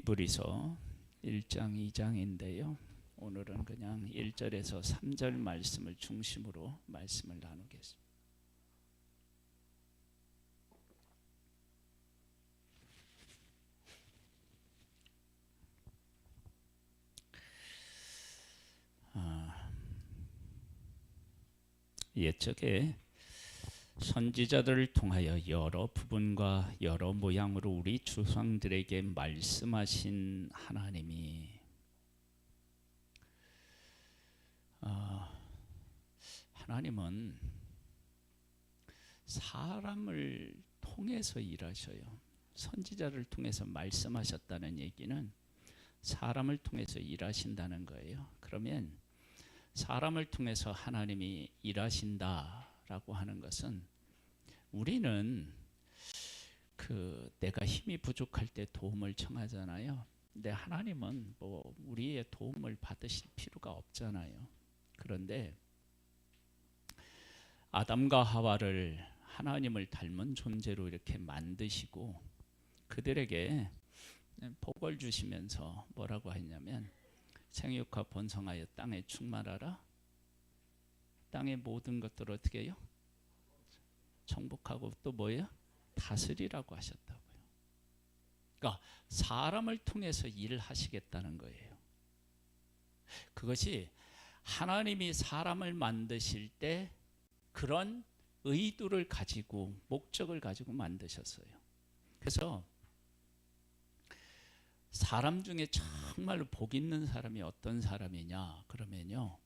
히브리서 1장 2장인데요. 오늘은 그냥 1절에서 3절 말씀을 중심으로 말씀을 나누겠습니다. 옛적에 선지자들을 통하여 여러 부분과 여러 모양으로 우리 조상들에게 말씀하신 하나님이 하나님은 사람을 통해서 일하셔요. 선지자를 통해서 말씀하셨다는 얘기는 사람을 통해서 일하신다는 거예요. 그러면 사람을 통해서 하나님이 일하신다라고 하는 것은 우리는 내가 힘이 부족할 때 도움을 청하잖아요. 근데 하나님은 우리의 도움을 받으실 필요가 없잖아요. 그런데 아담과 하와를 하나님을 닮은 존재로 이렇게 만드시고 그들에게 복을 주시면서 뭐라고 했냐면 생육하 번성하여 땅에 충만하라. 땅의 모든 것들을 어떻게 해요? 정복하고 또 뭐예요? 다스리라고 하셨다고요. 그러니까 사람을 통해서 일을 하시겠다는 거예요. 그것이 하나님이 사람을 만드실 때 그런 의도를 가지고 목적을 가지고 만드셨어요. 그래서 사람 중에 정말로 복 있는 사람이 어떤 사람이냐 그러면요,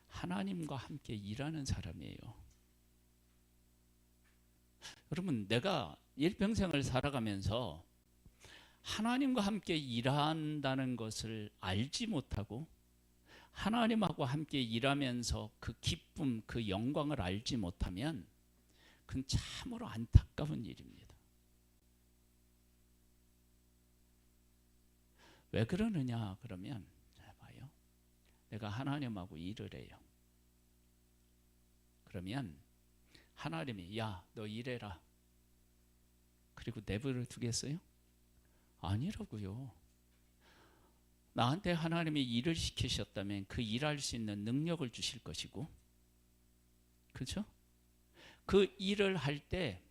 하나님과 함께 일하는 사람이에요. 여러분, 내가 일평생을 살아가면서 하나님과 함께 일한다는 것을 알지 못하고 하나님하고 함께 일하면서 그 기쁨, 그 영광을 알지 못하면 그건 참으로 안타까운 일입니다. 왜 그러느냐 그러면 자 봐요. 내가 하나님하고 일을 해요. 그러면 하나님이 야, 너 일해라. 그리고 내버려 두겠어요? 아니라고요. 나한테 하나님이 일을 시키셨다면 그 일할 수 있는 능력을 주실 것이고, 그렇죠? 그 일을 할 때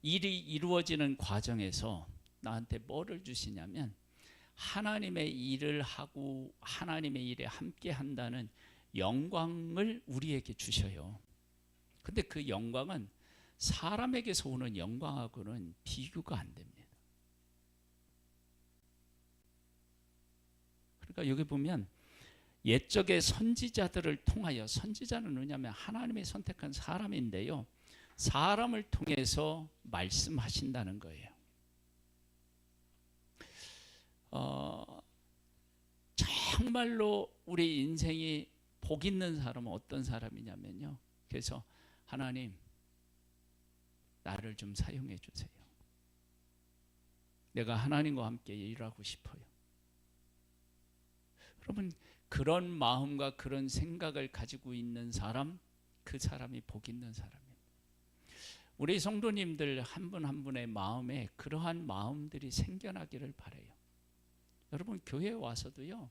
일이 이루어지는 과정에서 나한테 뭐를 주시냐면 하나님의 일을 하고 하나님의 일에 함께 한다는 영광을 우리에게 주셔요. 근데 그 영광은 사람에게서 오는 영광하고는 비교가 안 됩니다. 그러니까 여기 보면 옛적의 선지자들을 통하여, 선지자는 뭐냐면 하나님이 선택한 사람인데요, 사람을 통해서 말씀하신다는 거예요. 정말로 우리 인생이 복 있는 사람은 어떤 사람이냐면요, 그래서 하나님 나를 좀 사용해 주세요. 내가 하나님과 함께 일하고 싶어요. 여러분, 그런 마음과 그런 생각을 가지고 있는 사람, 그 사람이 복 있는 사람입니다. 우리 성도님들 한 분 한 분의 마음에 그러한 마음들이 생겨나기를 바라요. 여러분, 교회에 와서도요,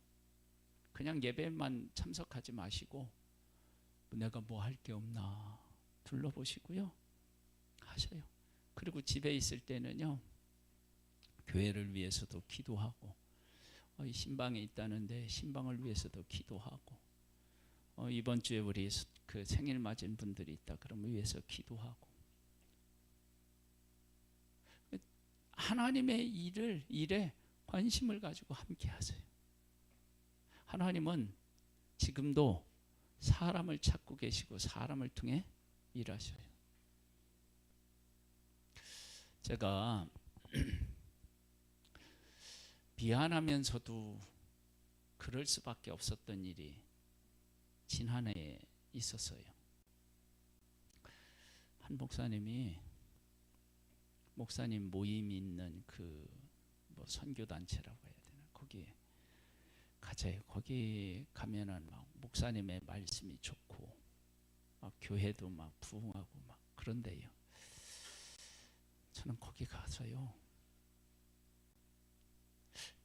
그냥 예배만 참석하지 마시고 내가 뭐 할 게 없나 둘러보시고요, 하셔요. 그리고 집에 있을 때는요, 교회를 위해서도 기도하고, 신방에 있다는데 신방을 위해서도 기도하고, 이번 주에 우리 그 생일 맞은 분들이 있다 그러면 위해서 기도하고, 하나님의 일에 관심을 가지고 함께 하세요. 하나님은 지금도 사람을 찾고 계시고 사람을 통해 일하셔요. 제가 미안하면서도 그럴 수밖에 없었던 일이 지난해에 있었어요. 한 목사님이 목사님 모임이 있는 선교단체라고 해야 되나, 거기에 가자요. 거기 가면은 막 목사님의 말씀이 좋고 막 교회도 막 부흥하고 막 그런데요, 저는 거기 가서요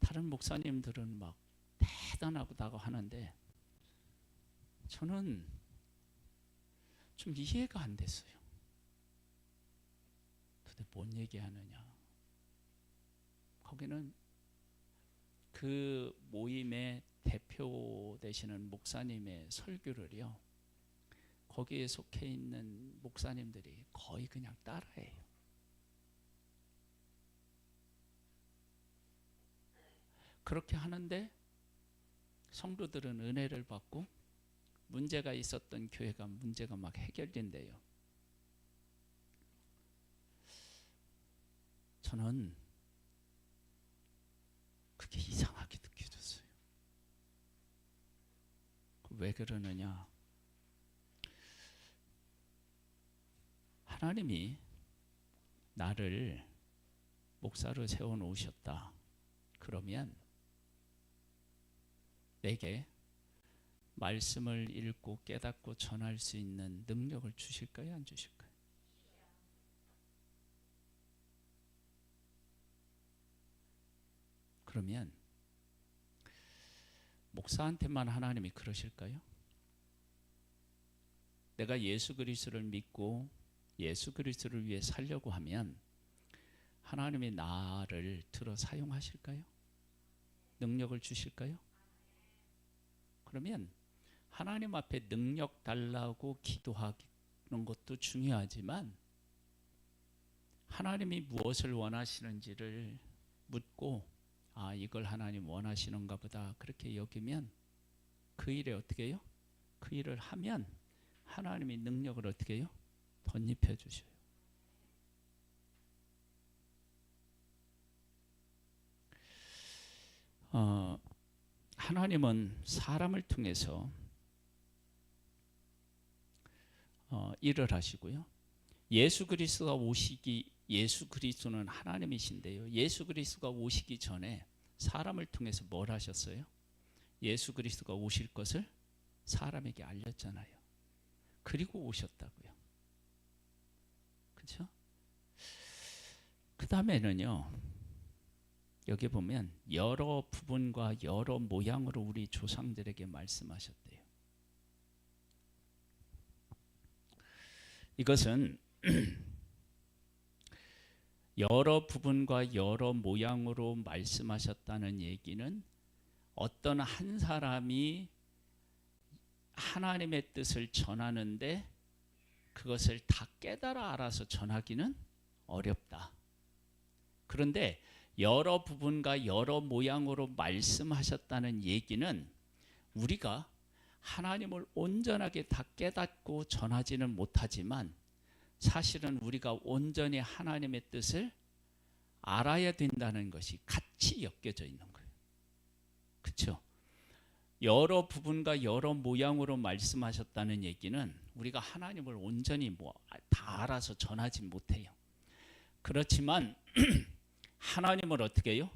다른 목사님들은 막 대단하다고 하는데 저는 좀 이해가 안 됐어요. 도대체 뭔 얘기하느냐. 거기는 그 모임의 대표 되시는 목사님의 설교를요, 거기에 속해 있는 목사님들이 거의 그냥 따라해요. 그렇게 하는데 성도들은 은혜를 받고 문제가 있었던 교회가 문제가 막 해결된대요. 저는 그게 이상하게 느껴졌어요. 왜 그러느냐? 하나님이 나를 목사로 세워놓으셨다. 그러면 내게 말씀을 읽고 깨닫고 전할 수 있는 능력을 주실까요? 안 주실까요? 그러면 목사한테만 하나님이 그러실까요? 내가 예수 그리스도를 믿고 예수 그리스도를 위해 살려고 하면 하나님이 나를 들어 사용하실까요? 능력을 주실까요? 그러면 하나님 앞에 능력 달라고 기도하는 것도 중요하지만 하나님이 무엇을 원하시는지를 묻고 아, 이걸 하나님 원하시는가 보다 그렇게 여기면 그 일에 어떻게 해요? 그 일을 하면 하나님이 능력을 어떻게 해요? 덧입혀 주셔요. 하나님은 사람을 통해서 일을 하시고요. 예수 그리스도는 하나님이신데요. 예수 그리스도가 오시기 전에 사람을 통해서 뭘 하셨어요? 예수 그리스도가 오실 것을 사람에게 알렸잖아요. 그리고 오셨다고요. 그렇죠? 그 다음에는요, 여기 보면 여러 부분과 여러 모양으로 우리 조상들에게 말씀하셨대요. 이것은 여러 부분과 여러 모양으로 말씀하셨다는 얘기는 어떤 한 사람이 하나님의 뜻을 전하는데 그것을 다 깨달아 알아서 전하기는 어렵다. 그런데 여러 부분과 여러 모양으로 말씀하셨다는 얘기는 우리가 하나님을 온전하게 다 깨닫고 전하지는 못하지만 사실은 우리가 온전히 하나님의 뜻을 알아야 된다는 것이 같이 엮여져 있는 거예요. 그렇죠? 여러 부분과 여러 모양으로 말씀하셨다는 얘기는 우리가 하나님을 온전히 다 알아서 전하지 못해요. 그렇지만 하나님을 어떻게 해요?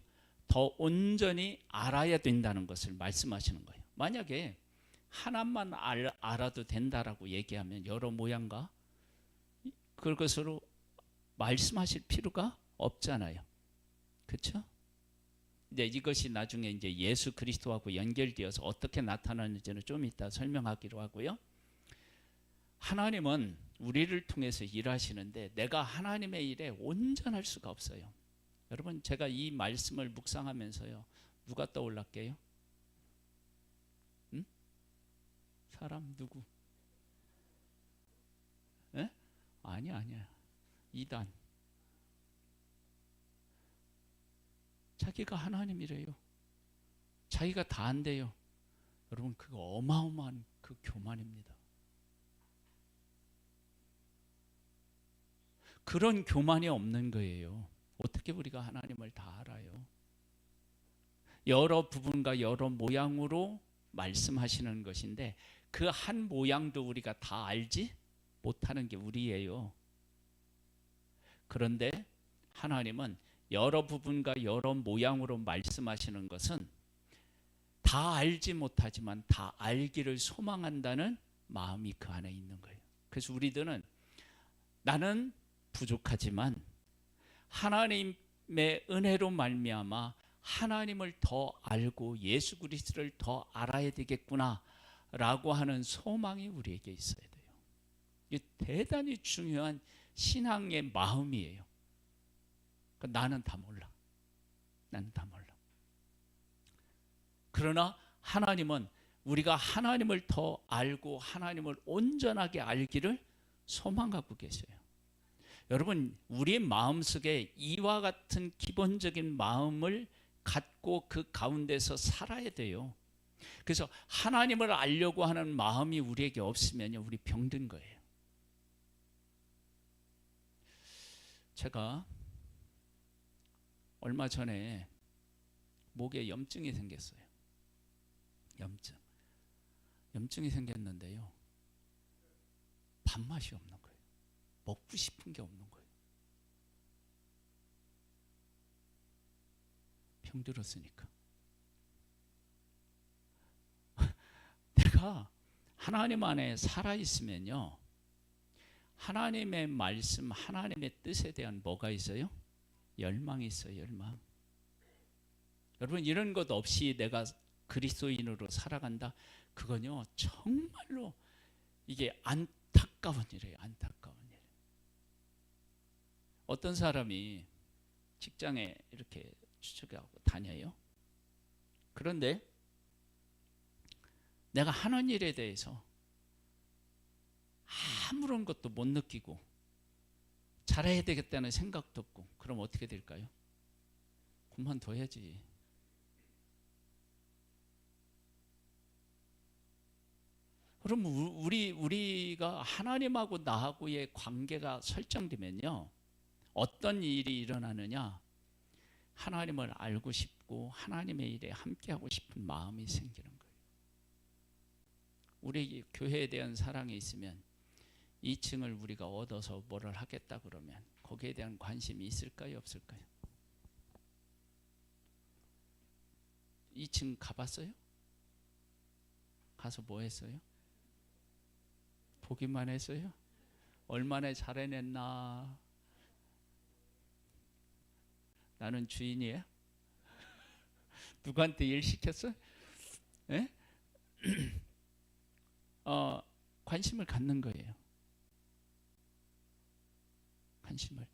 더 온전히 알아야 된다는 것을 말씀하시는 거예요. 만약에 하나만 알아도 된다라고 얘기하면 여러 모양과 그것으로 말씀하실 필요가 없잖아요. 그렇죠? 이제 이것이 나중에 이제 예수 그리스도하고 연결되어서 어떻게 나타나는지는 좀 이따 설명하기로 하고요. 하나님은 우리를 통해서 일하시는데 내가 하나님의 일에 온전할 수가 없어요. 여러분, 제가 이 말씀을 묵상하면서요, 누가 떠올랐게요? 응? 사람 누구? 에? 아니야. 이단. 자기가 하나님이래요. 자기가 다 안돼요. 여러분, 그거 어마어마한 그 교만입니다. 그런 교만이 없는 거예요. 어떻게 우리가 하나님을 다 알아요? 여러 부분과 여러 모양으로 말씀하시는 것인데 그 한 모양도 우리가 다 알지 못하는 게 우리예요. 그런데 하나님은 여러 부분과 여러 모양으로 말씀하시는 것은 다 알지 못하지만 다 알기를 소망한다는 마음이 그 안에 있는 거예요. 그래서 우리들은 나는 부족하지만 하나님의 은혜로 말미암아 하나님을 더 알고 예수 그리스도를 더 알아야 되겠구나라고 하는 소망이 우리에게 있어야 돼요. 이게 대단히 중요한 신앙의 마음이에요. 그러니까 나는 다 몰라. 나는 다 몰라. 그러나 하나님은 우리가 하나님을 더 알고 하나님을 온전하게 알기를 소망하고 계세요. 여러분, 우리의 마음속에 이와 같은 기본적인 마음을 갖고 그 가운데서 살아야 돼요. 그래서 하나님을 알려고 하는 마음이 우리에게 없으면 우리 병든 거예요. 제가 얼마 전에 목에 염증이 생겼어요. 염증이 생겼는데요, 밥맛이 없는 거예요. 먹고 싶은 게 없는 거예요. 병들었으니까. 내가 하나님 안에 살아있으면요, 하나님의 말씀, 하나님의 뜻에 대한 뭐가 있어요? 열망이 있어요. 열망. 여러분, 이런 것 없이 내가 그리스도인으로 살아간다, 그건요 정말로 이게 안타까운 일이에요. 안타까운 일. 어떤 사람이 직장에 이렇게 추측하고 다녀요. 그런데 내가 하는 일에 대해서 아무런 것도 못 느끼고 잘해야 되겠다는 생각도 없고, 그럼 어떻게 될까요? 그만둬야지. 그럼 우리가 하나님하고 나하고의 관계가 설정되면요, 어떤 일이 일어나느냐? 하나님을 알고 싶고 하나님의 일에 함께하고 싶은 마음이 생기는 거예요. 우리 교회에 대한 사랑이 있으면 2층을 우리가 얻어서 뭐를 하겠다 그러면 거기에 대한 관심이 있을까요? 없을까요? 2층 가봤어요? 가서 뭐 했어요? 보기만 했어요? 얼마나 잘해냈나? 나는 주인이에요? 누구한테 일 시켰어? 예? 관심을 갖는 거예요. 관심을.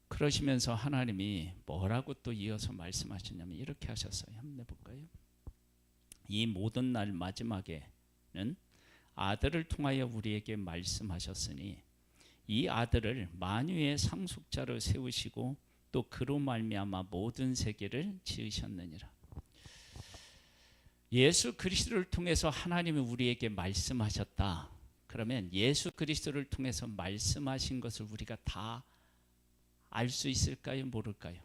그러시면서 하나님이 뭐라고 또 이어서 말씀하셨냐면 이렇게 하셨어요. 한번 해볼까요? 이 모든 날 마지막에는 아들을 통하여 우리에게 말씀하셨으니 이 아들을 만유의 상속자로 세우시고 또 그로 말미암아 모든 세계를 지으셨느니라. 예수 그리스도를 통해서 하나님이 우리에게 말씀하셨다. 그러면 예수 그리스도를 통해서 말씀하신 것을 우리가 다 알 수 있을까요? 모를까요?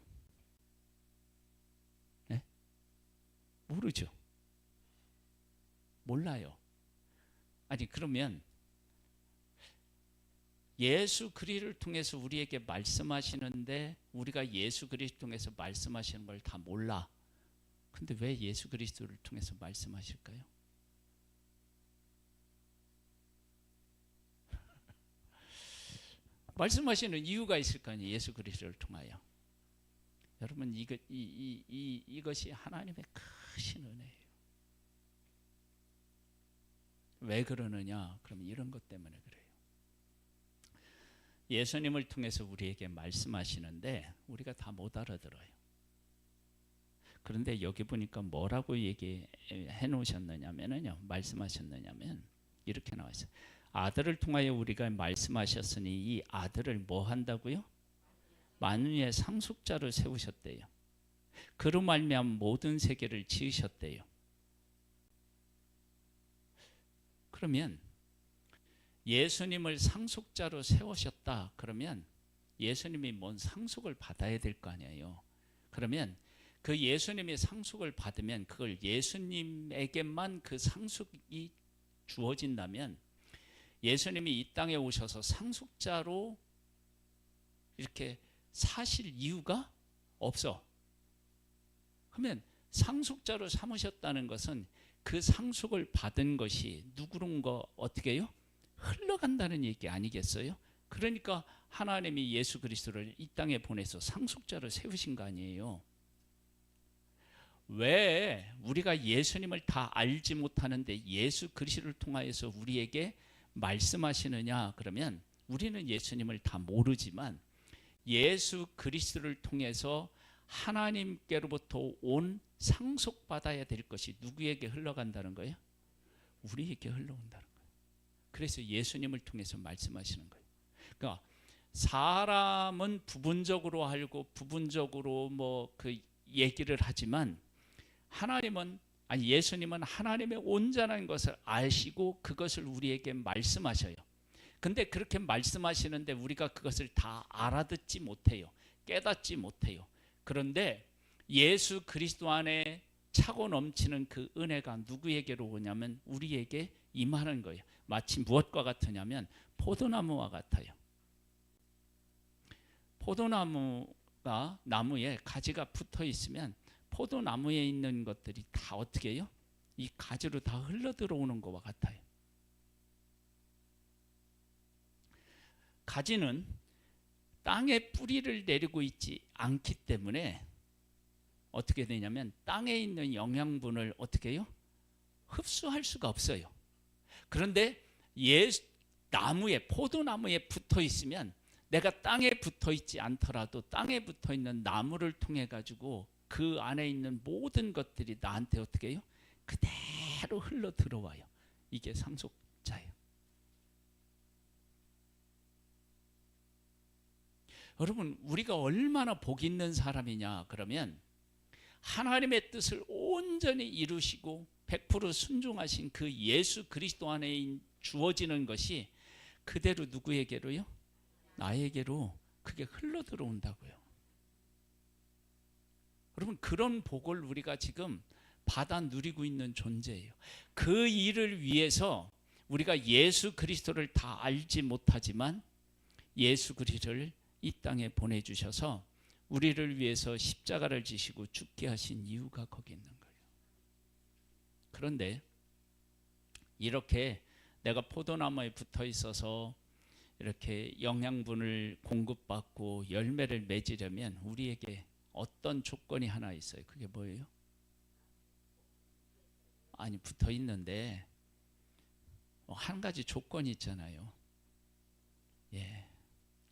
네? 모르죠. 몰라요. 아니, 그러면 예수 그리스도를 통해서 우리에게 말씀하시는데 우리가 예수 그리스도를 통해서 말씀하시는 걸 다 몰라. 근데 왜 예수 그리스도를 통해서 말씀하실까요? 말씀하시는 이유가 있을 거 아니에요. 예수 그리스도를 통하여. 여러분, 이것이 하나님의 크신 은혜예요. 왜 그러느냐? 그럼 이런 것 때문에 그래요. 예수님을 통해서 우리에게 말씀하시는데 우리가 다 못 알아들어요. 그런데 여기 보니까 뭐라고 얘기해 놓으셨느냐면요, 말씀하셨느냐면 이렇게 나와 있어요. 아들을 통하여 우리가 말씀하셨으니 이 아들을 뭐 한다고요? 만유의 상속자로 세우셨대요. 그로 말미암아 모든 세계를 지으셨대요. 그러면 예수님을 상속자로 세우셨다. 그러면 예수님이 뭔 상속을 받아야 될 거 아니에요. 그러면 그 예수님이 상속을 받으면 그걸 예수님에게만 그 상속이 주어진다면 예수님이 이 땅에 오셔서 상속자로 이렇게 사실 이유가 없어. 그러면 상속자로 삼으셨다는 것은 그 상속을 받은 것이 누구론가 어떻게 해요? 흘러간다는 얘기 아니겠어요? 그러니까 하나님이 예수 그리스도를 이 땅에 보내서 상속자를 세우신 거 아니에요. 왜 우리가 예수님을 다 알지 못하는데 예수 그리스도를 통하여서 우리에게 말씀하시느냐? 그러면 우리는 예수님을 다 모르지만 예수 그리스도를 통해서 하나님께로부터 온 상속받아야 될 것이 누구에게 흘러간다는 거예요? 우리에게 흘러온다는 거예요. 그래서 예수님을 통해서 말씀하시는 거예요. 그러니까 사람은 부분적으로 알고 부분적으로 뭐 그 얘기를 하지만 하나님은, 아니 예수님은 하나님의 온전한 것을 아시고 그것을 우리에게 말씀하셔요. 근데 그렇게 말씀하시는데 우리가 그것을 다 알아듣지 못해요. 깨닫지 못해요. 그런데 예수 그리스도 안에 차고 넘치는 그 은혜가 누구에게로 오냐면 우리에게 임하는 거예요. 마치 무엇과 같으냐면 포도나무와 같아요. 포도나무가 나무에 가지가 붙어 있으면 포도나무에 있는 것들이 다 어떻게 해요? 이 가지로 다 흘러 들어오는 것과 같아요. 가지는 땅에 뿌리를 내리고 있지 않기 때문에 어떻게 되냐면 땅에 있는 영양분을 어떻게 해요? 흡수할 수가 없어요. 그런데 나무에, 포도나무에 붙어 있으면 내가 땅에 붙어 있지 않더라도 땅에 붙어 있는 나무를 통해 가지고 그 안에 있는 모든 것들이 나한테 어떻게 해요? 그대로 흘러 들어와요. 이게 상속자예요. 여러분, 우리가 얼마나 복 있는 사람이냐 그러면 하나님의 뜻을 온전히 이루시고 100% 순종하신 그 예수 그리스도 안에 주어지는 것이 그대로 누구에게로요? 나에게로 그게 흘러 들어온다고요. 여러분, 그런 복을 우리가 지금 받아 누리고 있는 존재예요. 그 일을 위해서 우리가 예수 그리스도를 다 알지 못하지만 예수 그리스도를 이 땅에 보내주셔서 우리를 위해서 십자가를 지시고 죽게 하신 이유가 거기 있는 거예요. 그런데 이렇게 내가 포도나무에 붙어 있어서 이렇게 영양분을 공급받고 열매를 맺으려면 우리에게 어떤 조건이 하나 있어요. 그게 뭐예요? 아니, 붙어 있는데 한 가지 조건이 있잖아요. 예,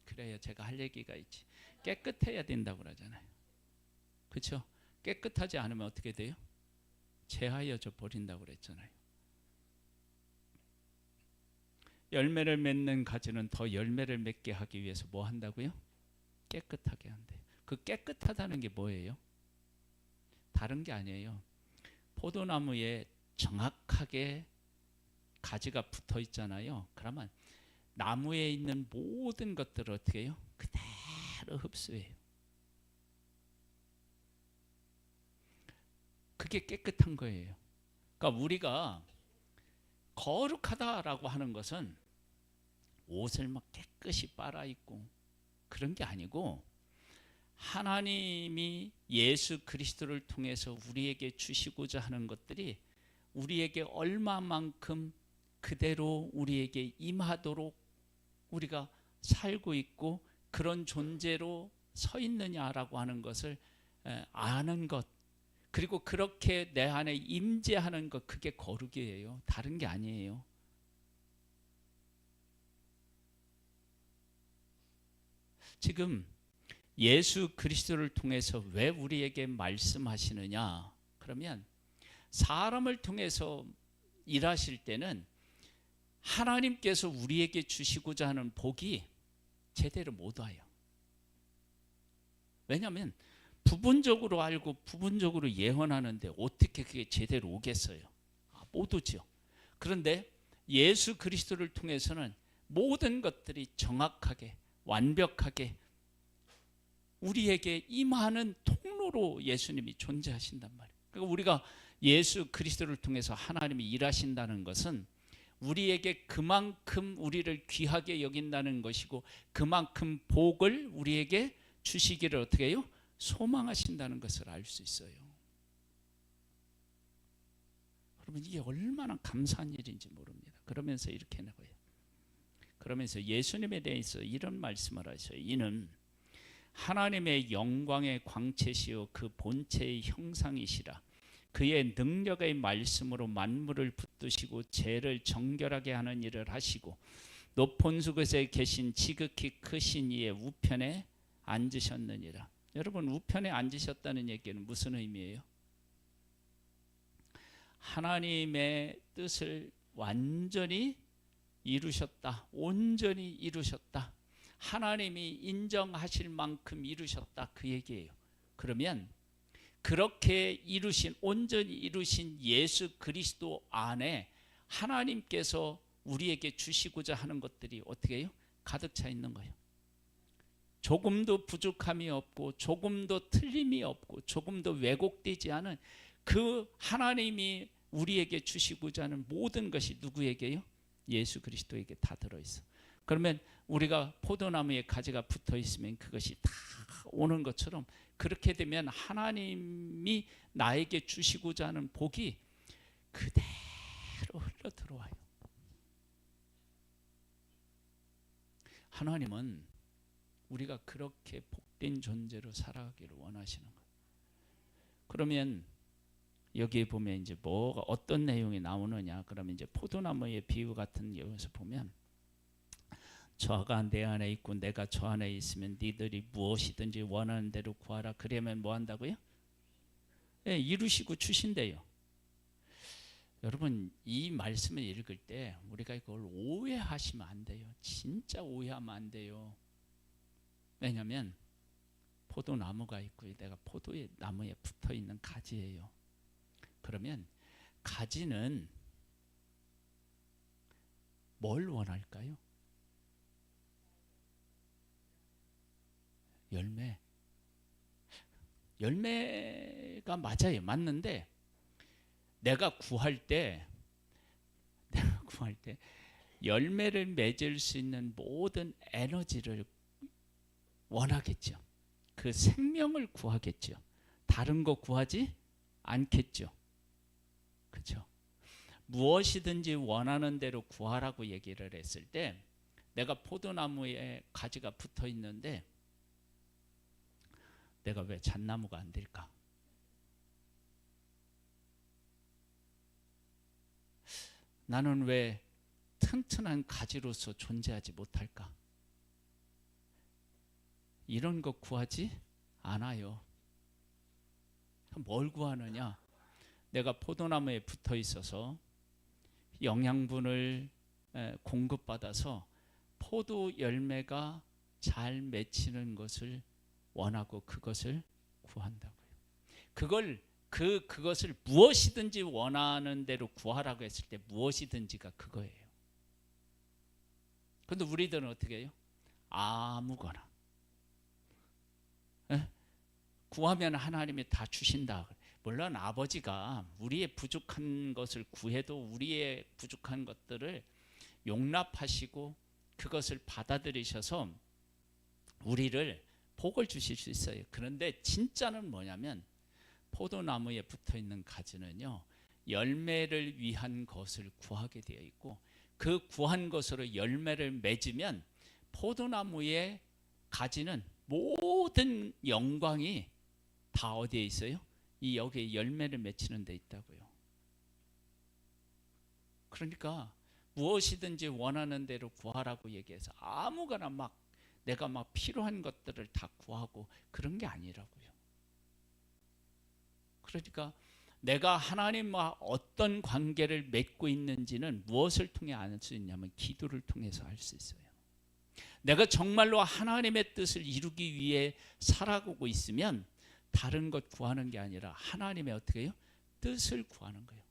그래요. 제가 할 얘기가 있지. 깨끗해야 된다고 그러잖아요. 그렇죠? 깨끗하지 않으면 어떻게 돼요? 제하여져 버린다고 그랬잖아요. 열매를 맺는 가지는 더 열매를 맺게 하기 위해서 뭐 한다고요? 깨끗하게 한대요. 그 깨끗하다는 게 뭐예요? 다른 게 아니에요. 포도나무에 정확하게 가지가 붙어 있잖아요. 그러면 나무에 있는 모든 것들을 어떻게 해요? 그대로 흡수해요. 그게 깨끗한 거예요. 그러니까 우리가 거룩하다라고 하는 것은 옷을 막 깨끗이 빨아입고 그런 게 아니고 하나님이 예수 그리스도를 통해서 우리에게 주시고자 하는 것들이 우리에게 얼마만큼 그대로 우리에게 임하도록 우리가 살고 있고 그런 존재로 서 있느냐라고 하는 것을 아는 것, 그리고 그렇게 내 안에 임재하는 것, 그게 거룩이에요. 다른 게 아니에요. 지금 예수 그리스도를 통해서 왜 우리에게 말씀하시느냐? 그러면 사람을 통해서 일하실 때는 하나님께서 우리에게 주시고자 하는 복이 제대로 못 와요. 왜냐하면 부분적으로 알고 부분적으로 예언하는데 어떻게 그게 제대로 오겠어요? 못 오죠. 그런데 예수 그리스도를 통해서는 모든 것들이 정확하게 완벽하게 우리에게 임하는 통로로 예수님이 존재하신단 말이에요. 그러니까 우리가 예수 그리스도를 통해서 하나님이 일하신다는 것은 우리에게 그만큼 우리를 귀하게 여긴다는 것이고 그만큼 복을 우리에게 주시기를 어떻게 해요? 소망하신다는 것을 알 수 있어요. 여러분, 이게 얼마나 감사한 일인지 모릅니다. 그러면서 이렇게 하는 거예요. 그러면서 예수님에 대해서 이런 말씀을 하셔요. 이는 하나님의 영광의 광채시요 그 본체의 형상이시라. 그의 능력의 말씀으로 만물을 붙드시고 죄를 정결하게 하는 일을 하시고 높은 곳에 계신 지극히 크신 이의 우편에 앉으셨느니라. 여러분, 우편에 앉으셨다는 얘기는 무슨 의미예요? 하나님의 뜻을 완전히 이루셨다. 온전히 이루셨다. 하나님이 인정하실 만큼 이루셨다. 그 얘기예요. 그러면 그렇게 이루신, 온전히 이루신 예수 그리스도 안에 하나님께서 우리에게 주시고자 하는 것들이 어떻게 해요? 가득 차 있는 거예요. 조금도 부족함이 없고 조금도 틀림이 없고 조금도 왜곡되지 않은 그 하나님이 우리에게 주시고자 하는 모든 것이 누구에게요? 예수 그리스도에게 다 들어있어. 그러면 우리가 포도나무에 가지가 붙어 있으면 그것이 다 오는 것처럼 그렇게 되면 하나님이 나에게 주시고자 하는 복이 그대로 흘러 들어와요. 하나님은 우리가 그렇게 복된 존재로 살아가기를 원하시는 거예요. 그러면 여기에 보면 이제 뭐가 어떤 내용이 나오느냐? 그러면 이제 포도나무의 비유 같은 경우에서 보면 저가 내 안에 있고 내가 저 안에 있으면 니들이 무엇이든지 원하는 대로 구하라. 그러면 뭐 한다고요? 네, 이루시고 주신대요. 여러분, 이 말씀을 읽을 때 우리가 이걸 오해하시면 안 돼요. 진짜 오해하면 안 돼요. 왜냐하면 포도나무가 있고 내가 포도의 나무에 붙어 있는 가지예요. 그러면 가지는 뭘 원할까요? 열매가 맞아요. 맞는데 내가 구할 때 열매를 맺을 수 있는 모든 에너지를 원하겠죠. 그 생명을 구하겠죠. 다른 거 구하지 않겠죠. 그렇죠? 무엇이든지 원하는 대로 구하라고 얘기를 했을 때 내가 포도나무에 가지가 붙어 있는데 내가 왜 잣나무가 안 될까? 나는 왜 튼튼한 가지로서 존재하지 못할까? 이런 거 구하지 않아요. 뭘 구하느냐? 내가 포도나무에 붙어 있어서 영양분을 공급받아서 포도 열매가 잘 맺히는 것을 원하고 그것을 구한다고요. 그것을 무엇이든지 원하는 대로 구하라고 했을 때 무엇이든지가 그거예요. 그런데 우리들은 어떻게 해요? 아무거나 구하면 하나님이 다 주신다. 물론 아버지가 우리의 부족한 것을 구해도 우리의 부족한 것들을 용납하시고 그것을 받아들이셔서 우리를 복을 주실 수 있어요. 그런데 진짜는 뭐냐면 포도나무에 붙어있는 가지는요, 열매를 위한 것을 구하게 되어 있고 그 구한 것으로 열매를 맺으면 포도나무의 가지는 모든 영광이 다 어디에 있어요? 이 여기에 열매를 맺히는 데 있다고요. 그러니까 무엇이든지 원하는 대로 구하라고 얘기해서 아무거나 막 내가 막 필요한 것들을 다 구하고 그런 게 아니라고요. 그러니까 내가 하나님과 어떤 관계를 맺고 있는지는 무엇을 통해 알 수 있냐면 기도를 통해서 알 수 있어요. 내가 정말로 하나님의 뜻을 이루기 위해 살아가고 있으면 다른 것 구하는 게 아니라 하나님의 어떻게 해요? 뜻을 구하는 거예요.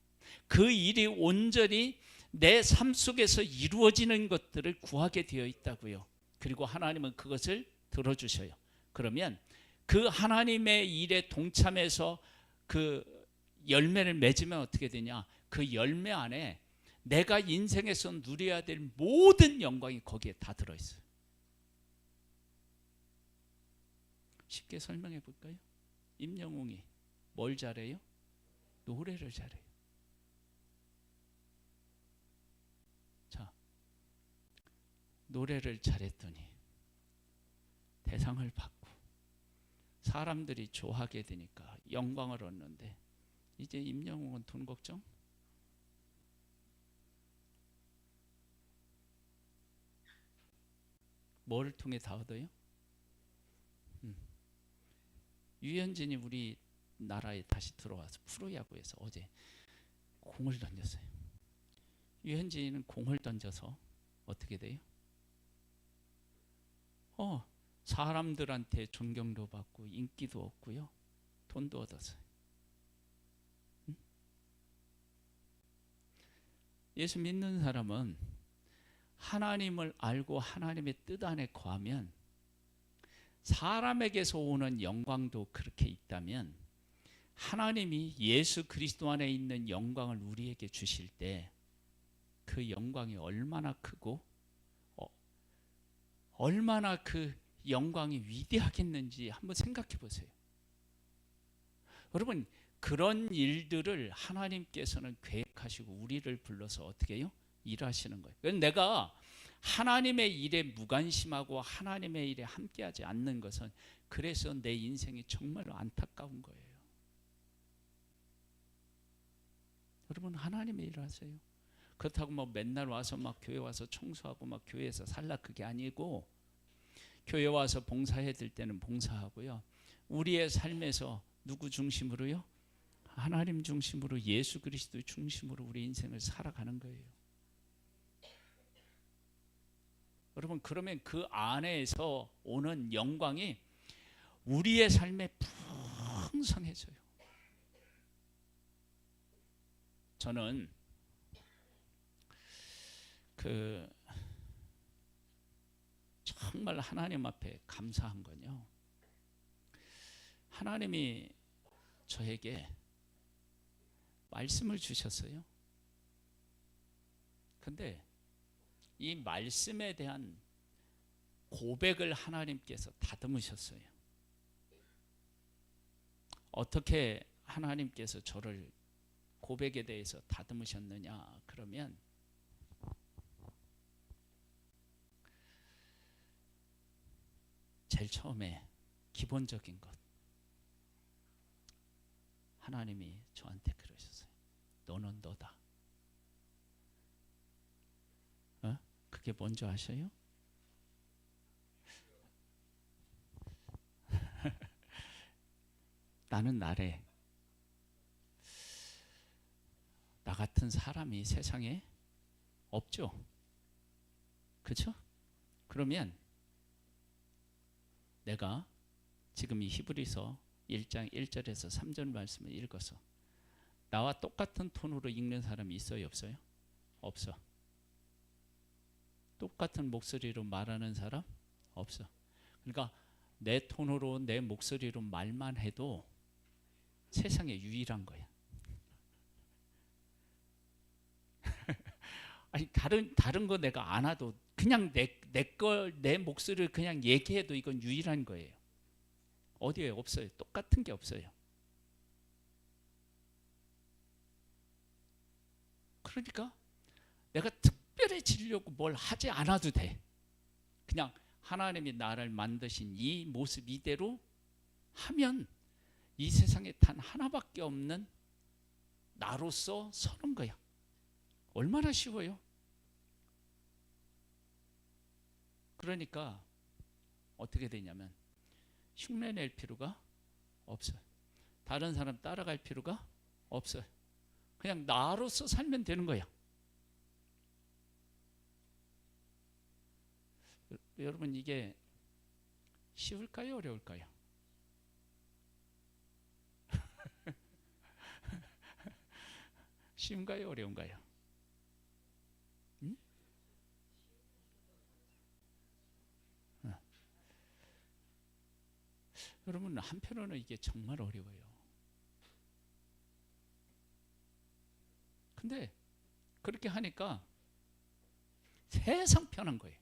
그 일이 온전히 내 삶 속에서 이루어지는 것들을 구하게 되어 있다고요. 그리고 하나님은 그것을 들어주셔요. 그러면 그 하나님의 일에 동참해서 그 열매를 맺으면 어떻게 되냐? 그 열매 안에 내가 인생에서 누려야 될 모든 영광이 거기에 다 들어있어요. 쉽게 설명해 볼까요? 임영웅이 뭘 잘해요? 노래를 잘해요. 자, 노래를 잘했더니 대상을 받고 사람들이 좋아하게 되니까 영광을 얻는데, 이제 임영웅은 돈 걱정? 뭐를 통해 다 얻어요? 유현진이 우리 나라에 다시 들어와서 프로야구에서 어제 공을 던졌어요. 유현진이는 공을 던져서 어떻게 돼요? 사람들한테 존경도 받고 인기도 얻고요, 돈도 얻었어요. 예수 믿는 사람은 하나님을 알고 하나님의 뜻 안에 거하면 사람에게서 오는 영광도 그렇게 있다면, 하나님이 예수 그리스도 안에 있는 영광을 우리에게 주실 때 그 영광이 얼마나 크고 얼마나 그 영광이 위대하겠는지 한번 생각해 보세요. 여러분, 그런 일들을 하나님께서는 계획하시고 우리를 불러서 어떻게 해요? 일하시는 거예요. 그래서 내가 하나님의 일에 무관심하고 하나님의 일에 함께하지 않는 것은, 그래서 내 인생이 정말 안타까운 거예요. 여러분, 하나님의 일을 하세요. 그렇다고 뭐 맨날 와서 막 교회 와서 청소하고 막 교회에서 살라, 그게 아니고, 교회 와서 봉사해야 될 때는 봉사하고요, 우리의 삶에서 누구 중심으로요? 하나님 중심으로, 예수 그리스도 중심으로 우리 인생을 살아가는 거예요. 여러분, 그러면 그 안에서 오는 영광이 우리의 삶에 풍성해져요. 저는 정말 하나님 앞에 감사한 건요, 하나님이 저에게 말씀을 주셨어요. 근데 이 말씀에 대한 고백을 하나님께서 다듬으셨어요. 어떻게 하나님께서 저를 고백에 대해서 다듬으셨느냐 그러면, 제일 처음에 기본적인 것, 하나님이 저한테 그러셨어요. 너는 너다. 그게 뭔지 아셔요? 나는 나래. 나 같은 사람이 세상에 없죠. 그렇죠? 그러면 내가 지금 이 히브리서 1장 1절에서 3절 말씀을 읽어서 나와 똑같은 톤으로 읽는 사람이 있어요, 없어요? 없어. 똑같은 목소리로 말하는 사람? 없어. 그러니까 내 톤으로, 내 목소리로 말만 해도 세상에 유일한 거야. 아니, 다른 거 내가 안 와도 그냥 내 목소리를 그냥 얘기해도 이건 유일한 거예요. 어디에 없어요. 똑같은 게 없어요. 그러니까 내가 특별해지려고 뭘 하지 않아도 돼. 그냥 하나님이 나를 만드신 이 모습 이대로 하면 이 세상에 단 하나밖에 없는 나로서 서는 거야. 얼마나 쉬워요. 그러니까 어떻게 되냐면 흉내 낼 필요가 없어요. 다른 사람 따라갈 필요가 없어요. 그냥 나로서 살면 되는 거야. 여러분, 이게 쉬울까요? 어려울까요? 쉬운가요? 어려운가요? 여러분, 한편으로는 이게 정말 어려워요. 근데 그렇게 하니까 세상 편한 거예요.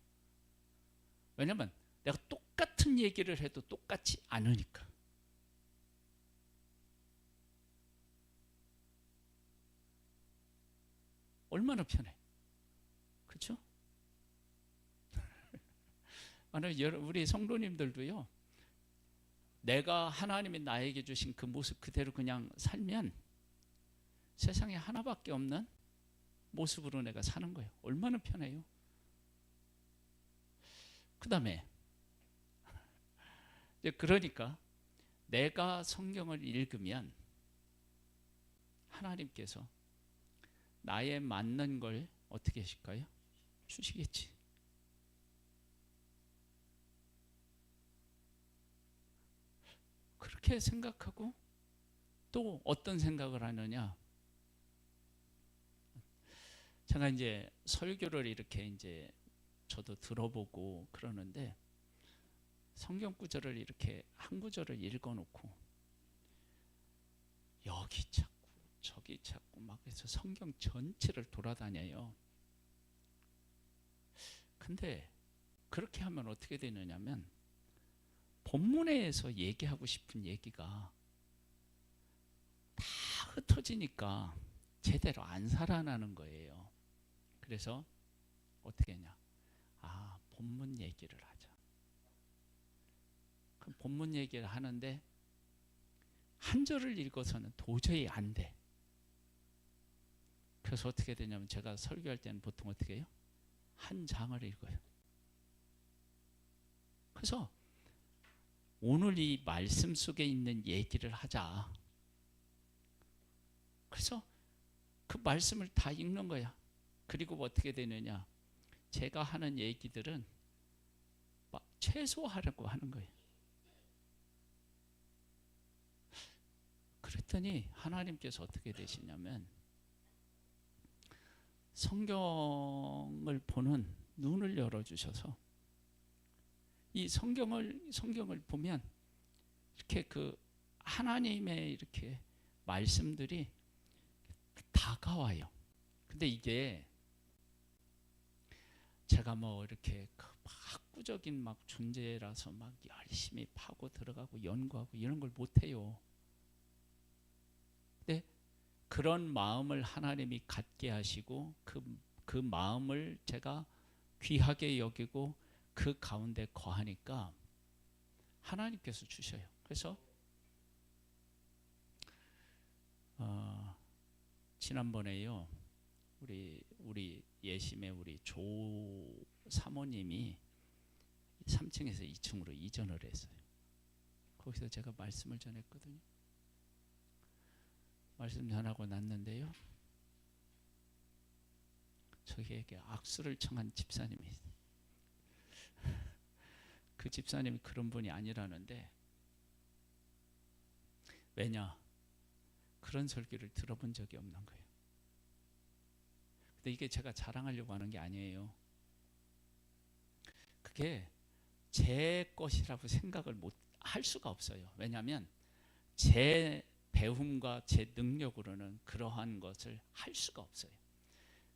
왜냐면 내가 똑같은 얘기를 해도 똑같지 않으니까. 얼마나 편해. 그렇죠? 아니, 우리 성도님들도요, 내가 하나님이 나에게 주신 그 모습 그대로 그냥 살면 세상에 하나밖에 없는 모습으로 내가 사는 거예요. 얼마나 편해요. 그 다음에 그러니까 내가 성경을 읽으면 하나님께서 나에 맞는 걸 어떻게 하실까요? 주시겠지. 그렇게 생각하고 또 어떤 생각을 하느냐? 제가 이제 설교를 이렇게 이제 저도 들어보고 그러는데 성경 구절을 이렇게 한 구절을 읽어놓고 여기 찾고 저기 찾고 막 해서 성경 전체를 돌아다녀요. 근데 그렇게 하면 어떻게 되느냐면 본문에서 얘기하고 싶은 얘기가 다 흩어지니까 제대로 안 살아나는 거예요. 그래서 어떻게 하냐? 아, 본문 얘기를 하자. 그럼 본문 얘기를 하는데 한 절을 읽어서는 도저히 안 돼. 그래서 어떻게 되냐면 제가 설교할 때는 보통 어떻게 해요? 한 장을 읽어요. 그래서 오늘 이 말씀 속에 있는 얘기를 하자. 그래서 그 말씀을 다 읽는 거야. 그리고 어떻게 되느냐? 제가 하는 얘기들은 막 최소화하려고 하는 거예요. 그랬더니 하나님께서 어떻게 되시냐면 성경을 보는 눈을 열어주셔서 이 성경을 보면 이렇게 그 하나님의 이렇게 말씀들이 다가와요. 근데 이게 제가 뭐 이렇게 막 학구적인 막 존재라서 막 열심히 파고 들어가고 연구하고 이런 걸 못해요. 근데 그런 마음을 하나님이 갖게 하시고 그 마음을 제가 귀하게 여기고 그 가운데 거하니까 하나님께서 주셔요. 그래서 지난번에요, 우리 예심의 우리 조 사모님이 3층에서 2층으로 이전을 했어요. 거기서 제가 말씀을 전했거든요. 말씀 전하고 났는데요, 저희에게 악수를 청한 집사님이 있어요. 그 집사님이 그런 분이 아니라는데, 왜냐? 그런 설교를 들어본 적이 없는 거예요. 근데 이게 제가 자랑하려고 하는 게 아니에요. 그게 제 것이라고 생각을 못 할 수가 없어요. 왜냐하면 제 배움과 제 능력으로는 그러한 것을 할 수가 없어요.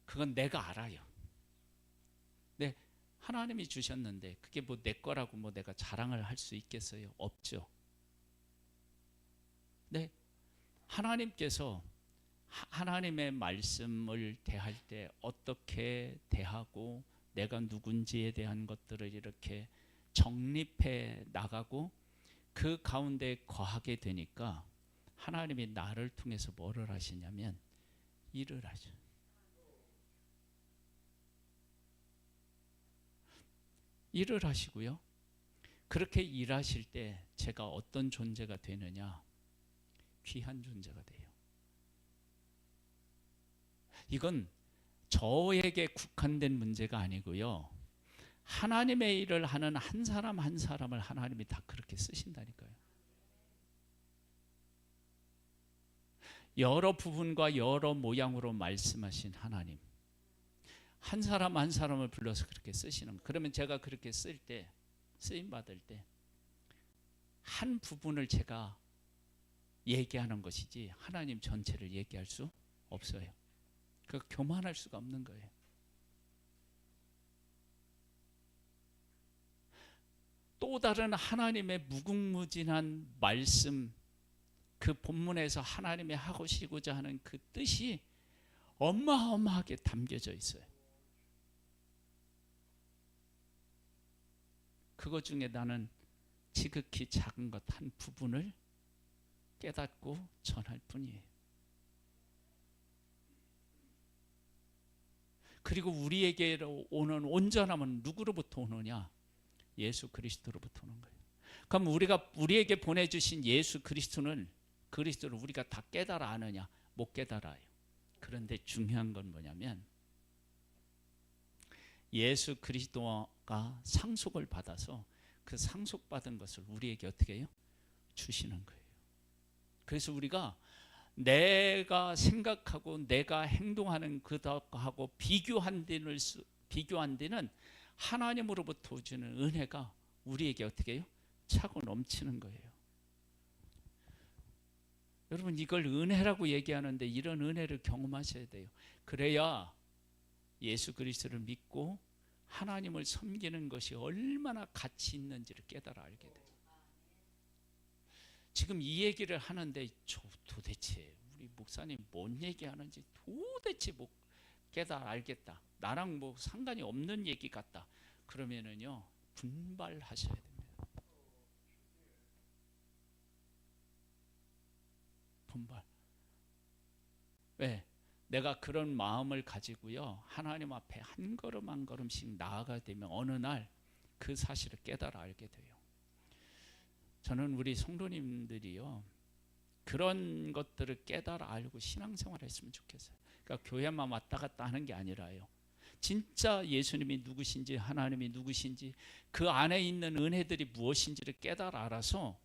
그건 내가 알아요. 네, 하나님이 주셨는데 그게 뭐 내 거라고 뭐 내가 자랑을 할 수 있겠어요? 없죠. 네, 하나님께서 하나님의 말씀을 대할 때 어떻게 대하고 내가 누군지에 대한 것들을 이렇게 정립해 나가고 그 가운데 거하게 되니까 하나님이 나를 통해서 뭐를 하시냐면 일을 하죠. 일을 하시고요. 그렇게 일하실 때 제가 어떤 존재가 되느냐? 귀한 존재가 돼요. 이건 저에게 국한된 문제가 아니고요. 하나님의 일을 하는 한 사람 한 사람을 하나님이 다 그렇게 쓰신다니까요. 여러 부분과 여러 모양으로 말씀하신 하나님, 한 사람 한 사람을 불러서 그렇게 쓰시는 거예요. 그러면 제가 그렇게 쓸 때, 쓰임 받을 때 한 부분을 제가 얘기하는 것이지 하나님 전체를 얘기할 수 없어요. 그 교만할 수가 없는 거예요. 또 다른 하나님의 무궁무진한 말씀, 그 본문에서 하나님이 하시고자 하는 그 뜻이 어마어마하게 담겨져 있어요. 그것 중에 나는 지극히 작은 것 한 부분을 깨닫고 전할 뿐이에요. 그리고 우리에게로 오는 온전함은 누구로부터 오느냐? 예수 그리스도로부터 오는 거예요. 그럼 우리에게 보내주신 예수 그리스도를 우리가 다 깨달아 아느냐? 못 깨달아요. 그런데 중요한 건 뭐냐면 예수 그리스도가 상속을 받아서 그 상속받은 것을 우리에게 어떻게 해요? 주시는 거예요. 그래서 우리가 내가 생각하고 내가 행동하는 그하고 비교한 데는 하나님으로부터 주는 은혜가 우리에게 어떻게 해요? 차고 넘치는 거예요. 여러분, 이걸 은혜라고 얘기하는데 이런 은혜를 경험하셔야 돼요. 그래야 예수 그리스도를 믿고 하나님을 섬기는 것이 얼마나 가치 있는지를 깨달아 알게 돼요. 지금 이 얘기를 하는데 도대체 우리 목사님 뭔 얘기하는지 도대체 못 깨달아 알겠다. 나랑 뭐 상관이 없는 얘기 같다. 그러면은요, 분발하셔야 됩니다. 분발. 왜? 내가 그런 마음을 가지고요, 하나님 앞에 한 걸음 한 걸음씩 나아가게 되면 어느 날 그 사실을 깨달아 알게 돼요. 저는 우리 성도님들이요, 그런 것들을 깨달아 알고 신앙생활을 했으면 좋겠어요. 그러니까 교회만 왔다 갔다 하는 게 아니라요, 진짜 예수님이 누구신지, 하나님이 누구신지, 그 안에 있는 은혜들이 무엇인지를 깨달아 알아서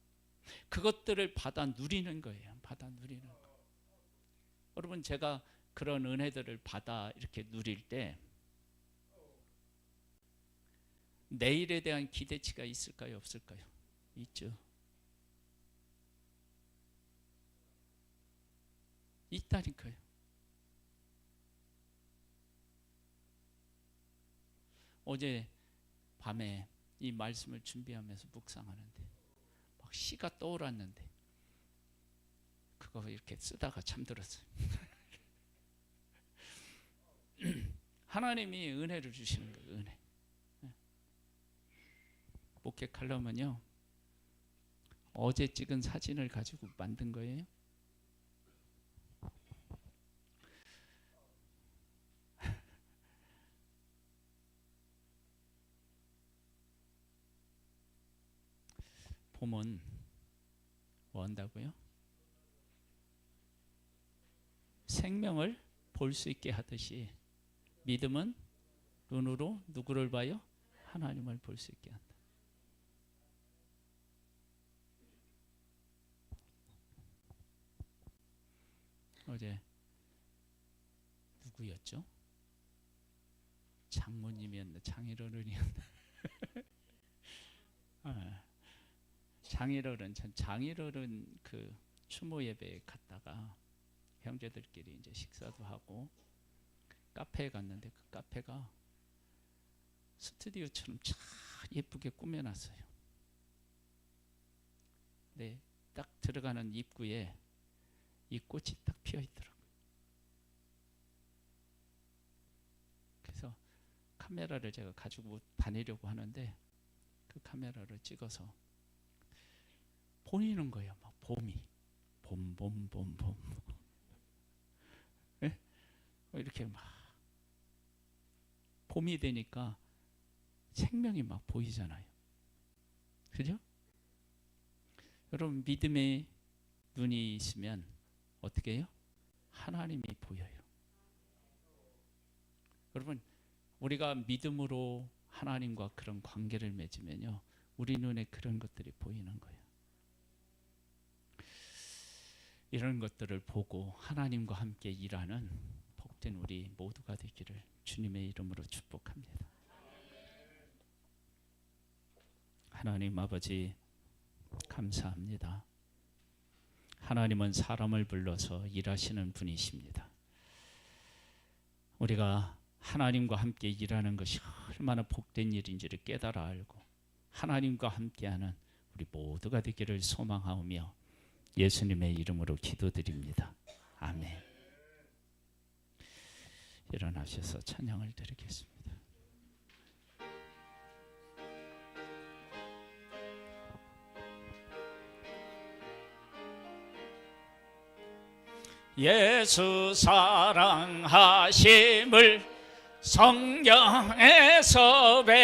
그것들을 받아 누리는 거예요. 받아 누리는 거. 여러분, 제가 그런 은혜들을 받아 이렇게 누릴 때 내일에 대한 기대치가 있을까요? 없을까요? 있죠. 있다니까요. 어제 밤에 이 말씀을 준비하면서 묵상하는데 막 시가 떠올랐는데 그거 이렇게 쓰다가 잠들었어요. 하나님이 은혜를 주시는 거예요. 은혜. 목격하려면요, 어제 찍은 사진을 가지고 만든 거예요. 봄은 뭐 한다고요? 생명을 볼 수 있게 하듯이 믿음은 눈으로 누구를 봐요? 하나님을 볼 수 있게 한다. 어제 누구였죠? 장모님이었나 장인어른이었나? 장인어른, 전 장인어른 그 추모 예배에 갔다가 형제들끼리 이제 식사도 하고 카페에 갔는데 그 카페가 스튜디오처럼 참 예쁘게 꾸며놨어요. 네, 딱 들어가는 입구에 이 꽃이 딱 피어 있더라고요. 그래서 카메라를 제가 가지고 다니려고 하는데 그 카메라를 찍어서 보이는 거예요. 막 봄이 봄. 네? 이렇게 막 봄이 되니까 생명이 막 보이잖아요. 그죠? 여러분, 믿음의 눈이 있으면 어떻게 해요? 하나님이 보여요. 여러분, 우리가 믿음으로 하나님과 그런 관계를 맺으면요, 우리 눈에 그런 것들이 보이는 거예요. 이런 것들을 보고 하나님과 함께 일하는 복된 우리 모두가 되기를 주님의 이름으로 축복합니다. 하나님 아버지, 감사합니다. 하나님은 사람을 불러서 일하시는 분이십니다. 우리가 하나님과 함께 일하는 것이 얼마나 복된 일인지를 깨달아 알고 하나님과 함께하는 우리 모두가 되기를 소망하오며 예수님의 이름으로 기도드립니다. 아멘. 일어나셔서 찬양을 드리겠습니다. 예수 사랑하심을 성경에서